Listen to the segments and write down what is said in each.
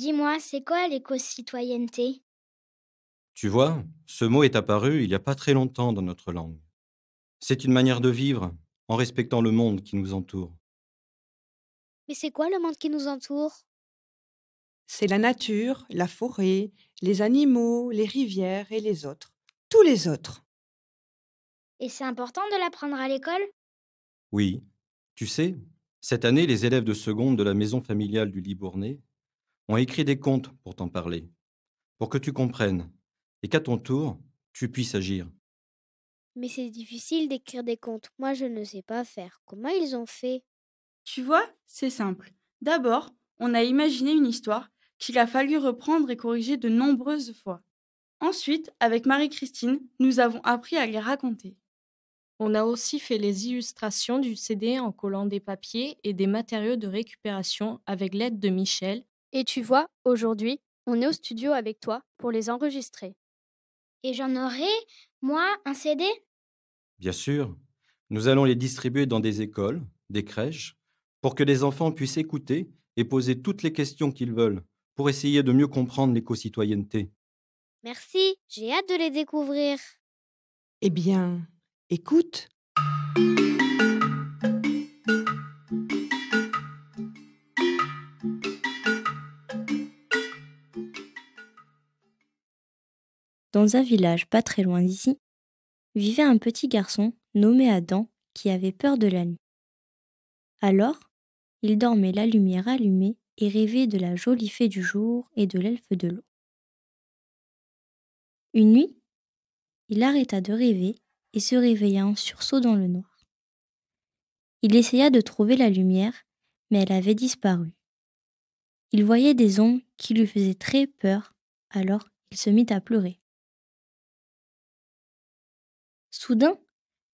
Dis-moi, c'est quoi l'éco-citoyenneté? Tu vois, ce mot est apparu il n'y a pas très longtemps dans notre langue. C'est une manière de vivre en respectant le monde qui nous entoure. Mais c'est quoi le monde qui nous entoure? C'est la nature, la forêt, les animaux, les rivières et les autres. Tous les autres. Et c'est important de l'apprendre à l'école? Oui, tu sais, cette année, les élèves de seconde de la maison familiale du Libournais ont écrit des contes pour t'en parler, pour que tu comprennes, et qu'à ton tour, tu puisses agir. Mais c'est difficile d'écrire des contes. Moi, je ne sais pas faire. Comment ils ont fait? Tu vois, c'est simple. D'abord, on a imaginé une histoire qu'il a fallu reprendre et corriger de nombreuses fois. Ensuite, avec Marie-Christine, nous avons appris à les raconter. On a aussi fait les illustrations du CD en collant des papiers et des matériaux de récupération avec l'aide de Michel. Et tu vois, aujourd'hui, on est au studio avec toi pour les enregistrer. Et j'en aurai, moi, un CD? Bien sûr, nous allons les distribuer dans des écoles, des crèches, pour que les enfants puissent écouter et poser toutes les questions qu'ils veulent, pour essayer de mieux comprendre l'éco-citoyenneté. Merci, j'ai hâte de les découvrir. Eh bien, écoute. Dans un village pas très loin d'ici, vivait un petit garçon nommé Adam qui avait peur de la nuit. Alors, il dormait la lumière allumée et rêvait de la jolie fée du jour et de l'elfe de l'eau. Une nuit, il arrêta de rêver et se réveilla en sursaut dans le noir. Il essaya de trouver la lumière, mais elle avait disparu. Il voyait des ombres qui lui faisaient très peur, alors il se mit à pleurer. Soudain,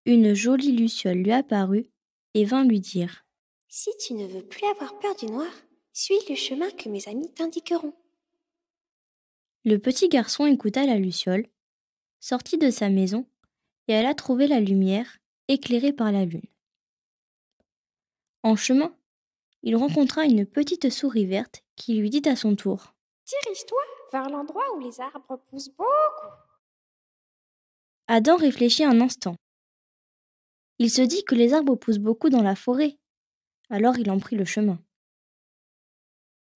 une jolie luciole lui apparut et vint lui dire: Si tu ne veux plus avoir peur du noir, suis le chemin que mes amis t'indiqueront. Le petit garçon écouta la luciole, sortit de sa maison et alla trouver la lumière éclairée par la lune. En chemin, il rencontra une petite souris verte qui lui dit à son tour: Dirige-toi vers l'endroit où les arbres poussent beaucoup. Adam réfléchit un instant. Il se dit que les arbres poussent beaucoup dans la forêt, alors il en prit le chemin.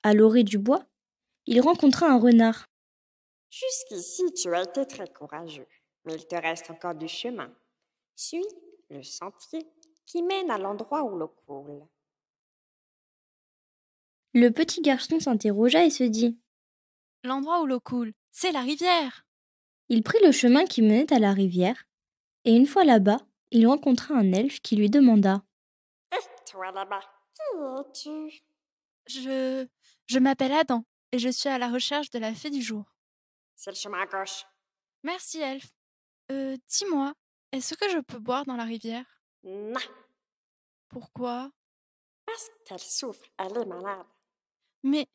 À l'orée du bois, il rencontra un renard. Jusqu'ici, tu as été très courageux, mais il te reste encore du chemin. Suis le sentier qui mène à l'endroit où l'eau coule. Le petit garçon s'interrogea et se dit: L'endroit où l'eau coule, c'est la rivière. Il prit le chemin qui menait à la rivière, et une fois là-bas, il rencontra un elfe qui lui demanda: Et toi là-bas, qui es-tu? Je m'appelle Adam et je suis à la recherche de la fée du jour. C'est le chemin à gauche. Merci, elfe. Dis-moi, est-ce que je peux boire dans la rivière? Non, Pourquoi? parce qu'elle souffre, elle est malade. Mais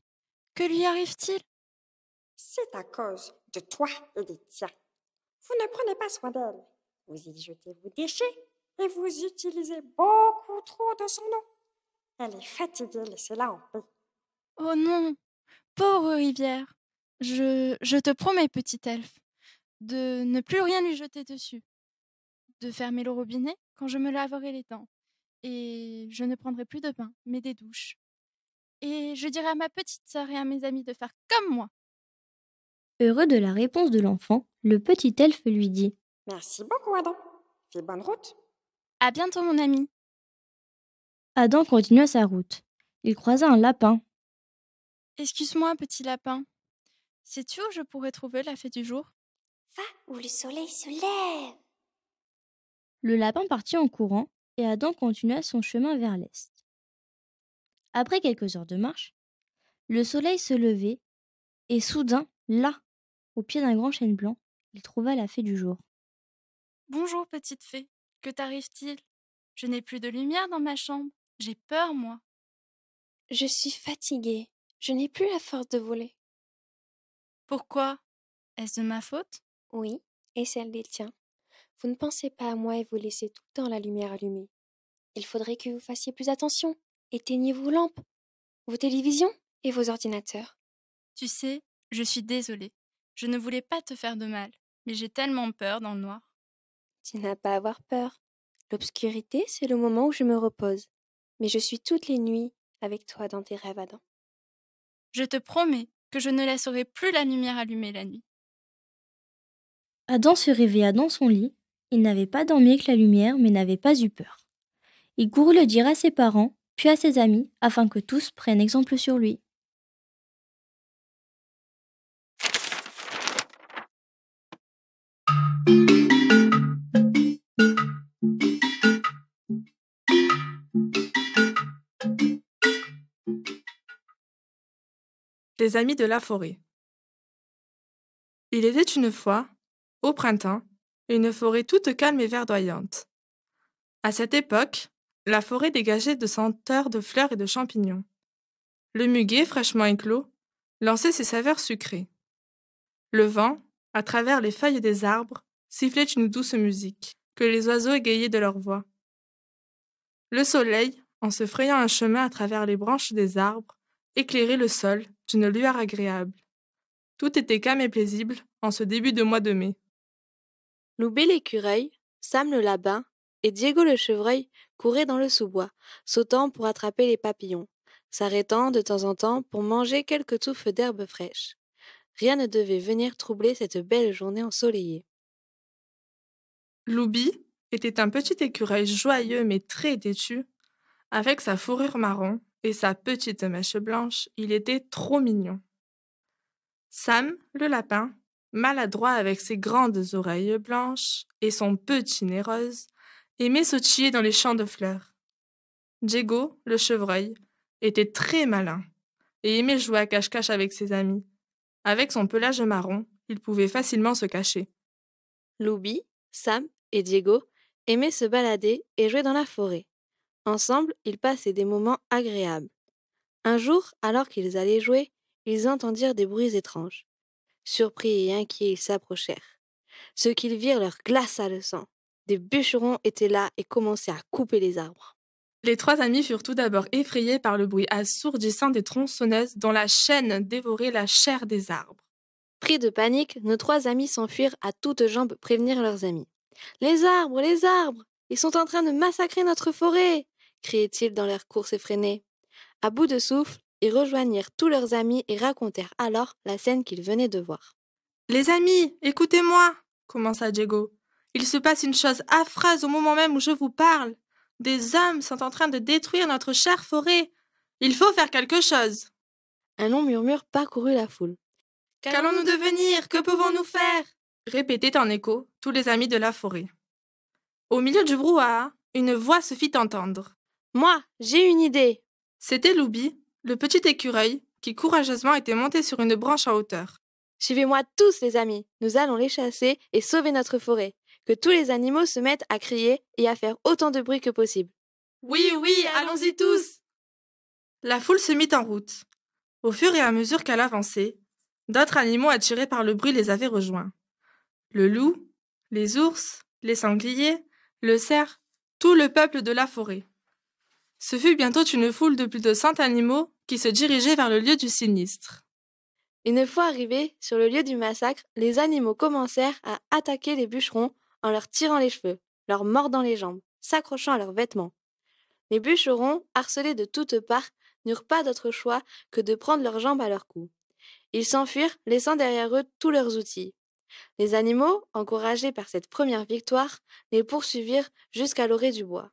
que lui arrive-t-il? C'est à cause de toi et des tiens. Vous ne prenez pas soin d'elle. Vous y jetez vos déchets et vous utilisez beaucoup trop de son eau. Elle est fatiguée, laissez-la en paix. Oh non, pauvre rivière. Je te promets, petit elfe, de ne plus rien lui jeter dessus, de fermer le robinet quand je me laverai les dents, et je ne prendrai plus de bain, mais des douches. Et je dirai à ma petite sœur et à mes amis de faire comme moi. Heureux de la réponse de l'enfant, le petit elfe lui dit: Merci beaucoup, Adam. Fais bonne route. À bientôt, mon ami. Adam continua sa route. Il croisa un lapin. Excuse-moi, petit lapin. Sais-tu où je pourrais trouver la fée du jour? Va où le soleil se lève. Le lapin partit en courant et Adam continua son chemin vers l'est. Après quelques heures de marche, le soleil se levait et soudain, là, au pied d'un grand chêne blanc, il trouva la fée du jour. Bonjour, petite fée. Que t'arrive-t-il? Je n'ai plus de lumière dans ma chambre. J'ai peur, moi. Je suis fatiguée. Je n'ai plus la force de voler. Pourquoi? Est-ce de ma faute? Oui, et celle des tiens. Vous ne pensez pas à moi et vous laissez tout le temps la lumière allumée. Il faudrait que vous fassiez plus attention. Éteignez vos lampes, vos télévisions et vos ordinateurs. Tu sais, je suis désolée. Je ne voulais pas te faire de mal, mais j'ai tellement peur dans le noir. Tu n'as pas à avoir peur. L'obscurité, c'est le moment où je me repose. Mais je suis toutes les nuits avec toi dans tes rêves, Adam. Je te promets que je ne laisserai plus la lumière allumée la nuit. Adam se réveilla dans son lit. Il n'avait pas dormi avec la lumière, mais n'avait pas eu peur. Il courut le dire à ses parents, puis à ses amis, afin que tous prennent exemple sur lui. Les amis de la forêt. Il était une fois, au printemps, une forêt toute calme et verdoyante. À cette époque, la forêt dégageait de senteurs de fleurs et de champignons. Le muguet, fraîchement éclos, lançait ses saveurs sucrées. Le vent, à travers les feuilles des arbres, sifflait une douce musique, que les oiseaux égayaient de leur voix. Le soleil, en se frayant un chemin à travers les branches des arbres, éclairait le sol d'une lueur agréable. Tout était calme et paisible en ce début de mois de mai. Loubet l'écureuil, Sam le lapin et Diego le chevreuil couraient dans le sous-bois, sautant pour attraper les papillons, s'arrêtant de temps en temps pour manger quelques touffes d'herbes fraîches. Rien ne devait venir troubler cette belle journée ensoleillée. Loubi était un petit écureuil joyeux mais très têtu. Avec sa fourrure marron et sa petite mèche blanche, il était trop mignon. Sam, le lapin, maladroit avec ses grandes oreilles blanches et son petit nez rose, aimait sautiller dans les champs de fleurs. Diego, le chevreuil, était très malin et aimait jouer à cache-cache avec ses amis. Avec son pelage marron, il pouvait facilement se cacher. Loubi, Sam et Diego aimaient se balader et jouer dans la forêt. Ensemble, ils passaient des moments agréables. Un jour, alors qu'ils allaient jouer, ils entendirent des bruits étranges. Surpris et inquiets, ils s'approchèrent. Ce qu'ils virent leur glaça le sang. Des bûcherons étaient là et commençaient à couper les arbres. Les trois amis furent tout d'abord effrayés par le bruit assourdissant des tronçonneuses dont la chaîne dévorait la chair des arbres. Pris de panique, nos trois amis s'enfuirent à toutes jambes prévenir leurs amis. « Les arbres, les arbres! Ils sont en train de massacrer notre forêt !» criaient-ils dans leur course effrénée. À bout de souffle, ils rejoignirent tous leurs amis et racontèrent alors la scène qu'ils venaient de voir. « Les amis, écoutez-moi !» commença Diego. « Il se passe une chose affreuse au moment même où je vous parle. Des hommes sont en train de détruire notre chère forêt. Il faut faire quelque chose. » Un long murmure parcourut la foule. « Qu'allons-nous devenir? Que pouvons-nous faire ?» répétaient en écho tous les amis de la forêt. Au milieu du brouhaha, une voix se fit entendre. « Moi, j'ai une idée !» C'était Loubi, le petit écureuil, qui courageusement était monté sur une branche en hauteur. « Suivez-moi tous, les amis, nous allons les chasser et sauver notre forêt. Que tous les animaux se mettent à crier et à faire autant de bruit que possible. »« Oui, oui, allons-y tous !» La foule se mit en route. Au fur et à mesure qu'elle avançait, d'autres animaux attirés par le bruit les avaient rejoints. Le loup, les ours, les sangliers, le cerf, tout le peuple de la forêt. Ce fut bientôt une foule de plus de 100 animaux qui se dirigeaient vers le lieu du sinistre. Une fois arrivés sur le lieu du massacre, les animaux commencèrent à attaquer les bûcherons en leur tirant les cheveux, leur mordant les jambes, s'accrochant à leurs vêtements. Les bûcherons, harcelés de toutes parts, n'eurent pas d'autre choix que de prendre leurs jambes à leur cou. Ils s'enfuirent, laissant derrière eux tous leurs outils. Les animaux, encouragés par cette première victoire, les poursuivirent jusqu'à l'orée du bois.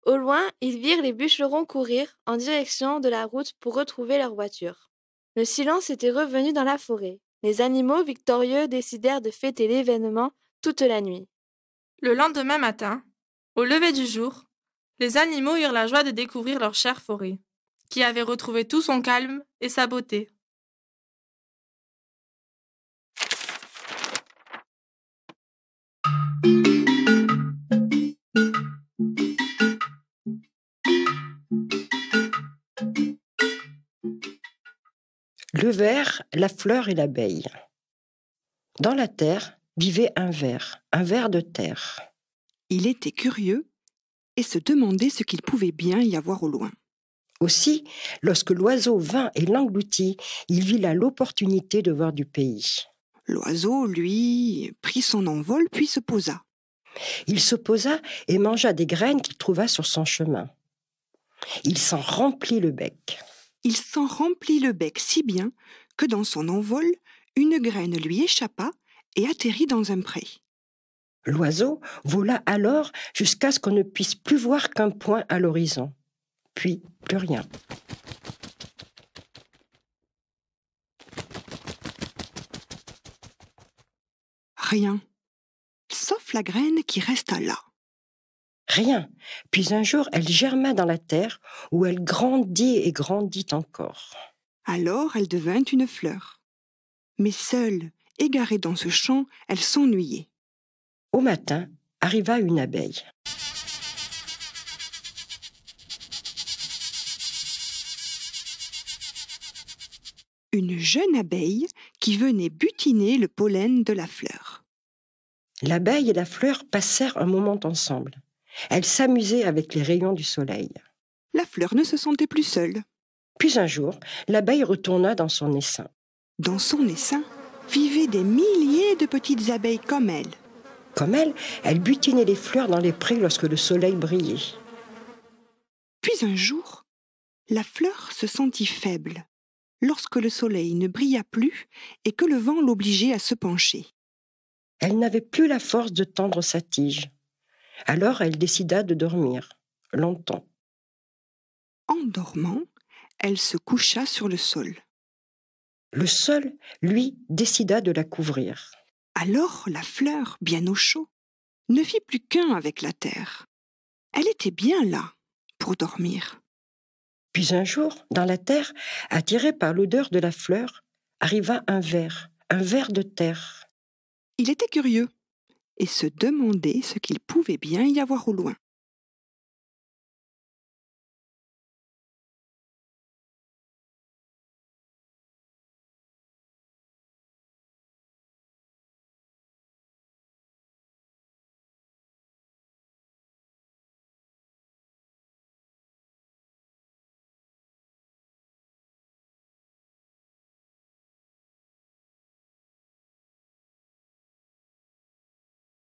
Au loin, ils virent les bûcherons courir en direction de la route pour retrouver leur voiture. Le silence était revenu dans la forêt. Les animaux victorieux décidèrent de fêter l'événement toute la nuit. Le lendemain matin, au lever du jour, les animaux eurent la joie de découvrir leur chère forêt, qui avait retrouvé tout son calme et sa beauté. Le ver, la fleur et l'abeille. Dans la terre vivait un ver de terre. Il était curieux et se demandait ce qu'il pouvait bien y avoir au loin. Aussi, lorsque l'oiseau vint et l'engloutit, il vit là l'opportunité de voir du pays. L'oiseau, lui, prit son envol puis se posa. Il se posa et mangea des graines qu'il trouva sur son chemin. Il s'en remplit le bec. Il s'en remplit le bec si bien que dans son envol, une graine lui échappa et atterrit dans un pré. L'oiseau vola alors jusqu'à ce qu'on ne puisse plus voir qu'un point à l'horizon. Puis plus rien. Rien, sauf la graine qui resta là. Rien. Puis un jour, elle germa dans la terre, où elle grandit et grandit encore. Alors elle devint une fleur. Mais seule, égarée dans ce champ, elle s'ennuyait. Au matin, arriva une abeille. Une jeune abeille qui venait butiner le pollen de la fleur. L'abeille et la fleur passèrent un moment ensemble. Elles s'amusaient avec les rayons du soleil. La fleur ne se sentait plus seule. Puis un jour, l'abeille retourna dans son essaim. Dans son essaim vivaient des milliers de petites abeilles comme elle. Comme elle butinait les fleurs dans les prés lorsque le soleil brillait. Puis un jour, la fleur se sentit faible, lorsque le soleil ne brilla plus et que le vent l'obligeait à se pencher. Elle n'avait plus la force de tendre sa tige. Alors elle décida de dormir, longtemps. En dormant, elle se coucha sur le sol. Le sol, lui, décida de la couvrir. Alors la fleur, bien au chaud, ne fit plus qu'un avec la terre. Elle était bien là pour dormir. Puis un jour, dans la terre, attiré par l'odeur de la fleur, arriva un ver de terre. Il était curieux et se demandait ce qu'il pouvait bien y avoir au loin.